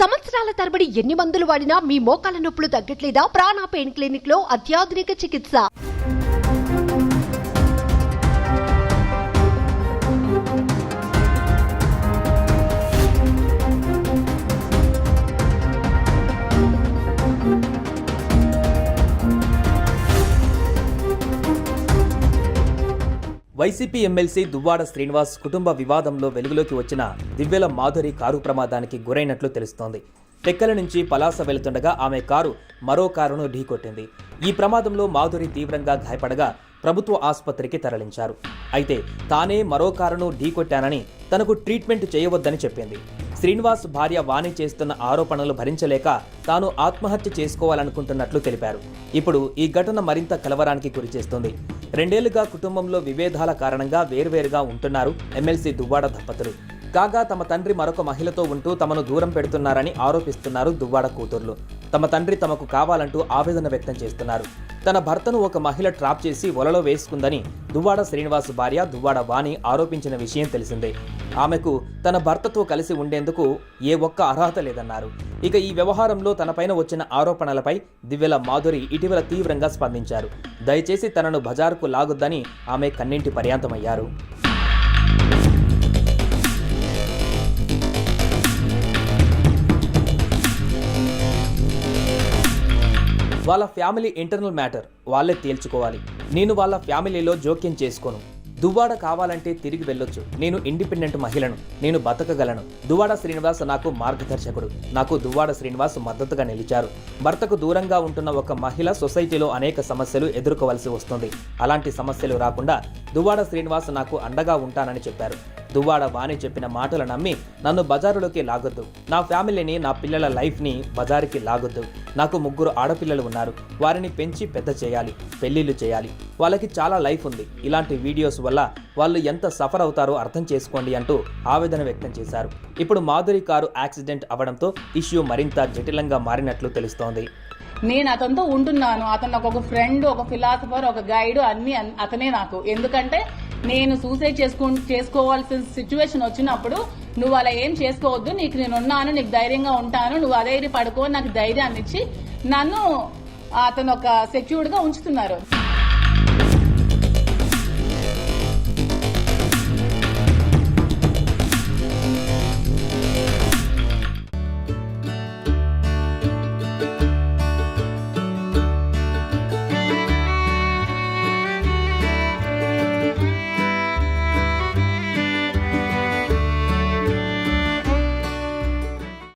సంవత్సరాల తరబడి ఎన్ని మందులు వాడినా మీ మోకాల నొప్పులు తగ్గట్లేదా? ప్రాణ పెయిన్ క్లినిక్ లో అత్యాధునిక చికిత్స. వైసీపీ ఎమ్మెల్సీ దువ్వాడ శ్రీనివాస్ కుటుంబ వివాదంలో వెలుగులోకి వచ్చిన దివ్యల మాధురి కారు ప్రమాదానికి గురైనట్లు తెలుస్తోంది. టెక్కల నుంచి పలాస వెళుతుండగా ఆమె కారు మరో కారును ఢీకొట్టింది. ఈ ప్రమాదంలో మాధురి తీవ్రంగా గాయపడగా ప్రభుత్వ ఆసుపత్రికి తరలించారు. అయితే తానే మరో కారును ఢీకొట్టానని, తనకు ట్రీట్మెంట్ చేయవద్దని చెప్పింది. శ్రీనివాస్ భార్య వాణి చేస్తున్న ఆరోపణలు భరించలేక తాను ఆత్మహత్య చేసుకోవాలనుకుంటున్నట్లు తెలిపారు. ఇప్పుడు ఈ ఘటన మరింత కలవరానికి గురిచేస్తుంది. 2 ఏళ్లుగా కుటుంబంలో విభేదాల కారణంగా వేర్వేరుగా ఉంటున్నారు ఎమ్మెల్సీ దువ్వాడ దంపతులు. కాగా తమ తండ్రి మరొక మహిళతో ఉంటూ తమను దూరం పెడుతున్నారని ఆరోపిస్తున్నారు దువ్వాడ కూతుర్లు. తమ తండ్రి తమకు కావాలంటూ ఆవేదన వ్యక్తం చేస్తున్నారు. తన భర్తను ఒక మహిళ ట్రాప్ చేసి వలలో వేసుకుందని దువ్వాడ శ్రీనివాస్ భార్య దువ్వాడ వాణి ఆరోపించిన విషయం తెలిసిందే. ఆమెకు తన భర్తతో కలిసి ఉండేందుకు ఏ ఒక్క అర్హత లేదన్నారు. ఇక ఈ వ్యవహారంలో తనపైన వచ్చిన ఆరోపణలపై దివ్యల మాధురి ఇటీవల తీవ్రంగా స్పందించారు. దయచేసి తనను బజారుకు లాగొద్దని ఆమె కన్నింటి పర్యాంతమయ్యారు. వాళ్ళ ఫ్యామిలీ ఇంటర్నల్ మ్యాటర్ వాళ్ళే తేల్చుకోవాలి. నేను వాళ్ళ ఫ్యామిలీలో జోక్యం చేసుకోను. దువ్వాడ కావాలంటే తిరిగి వెళ్ళొచ్చు. నేను ఇండిపెండెంట్ మహిళను, నేను బతకగలను. దువ్వాడ శ్రీనివాస్ నాకు మార్గదర్శకుడు. నాకు దువ్వాడ శ్రీనివాస్ మద్దతుగా నిలిచారు. భర్తకు దూరంగా ఉంటున్న ఒక మహిళ సొసైటీలో అనేక సమస్యలు ఎదుర్కోవలసి వస్తుంది. అలాంటి సమస్యలు రాకుండా దువ్వాడ శ్రీనివాస్ నాకు అండగా ఉంటానని చెప్పారు. దువ్వాడ వాణి చెప్పిన మాటలు నమ్మి నన్ను బజారులోకి లాగొద్దు. నా ఫ్యామిలీని, నా పిల్లల లైఫ్ని బజారుకి లాగొద్దు. నాకు 3 ఆడపిల్లలు ఉన్నారు. వారిని పెంచి పెద్ద చేయాలి, పెళ్లిళ్ళు చేయాలి. వాళ్ళకి చాలా లైఫ్ ఉంది. ఇలాంటి వీడియోస్ వల్ల వాళ్ళు ఎంత సఫర్ అవుతారో అర్థం చేసుకోండి అంటూ ఆవేదన వ్యక్తం చేశారు. ఇప్పుడు మాధురి కారు యాక్సిడెంట్ అవడంతో ఇష్యూ మరింత జటిలంగా మారినట్లు తెలుస్తోంది. నేను అతనితో ఉంటున్నాను. అతను నాకు ఒక ఫ్రెండ్, ఒక ఫిలాసఫర్, ఒక గైడ్, అన్ని అతనే నాకు. ఎందుకంటే నేను సూసైడ్ చేసుకోవాల్సిన సిచ్యువేషన్ వచ్చినప్పుడు నువ్వు అలా ఏం చేసుకోవద్దు, నీకు నేను ఉన్నాను, నీకు ధైర్యంగా ఉంటాను, నువ్వు అధైర్య పడుకో, నాకు ధైర్యాన్ని ఇచ్చి నన్ను అతను ఒక సెక్యూర్డ్ గా ఉంచుతున్నారు.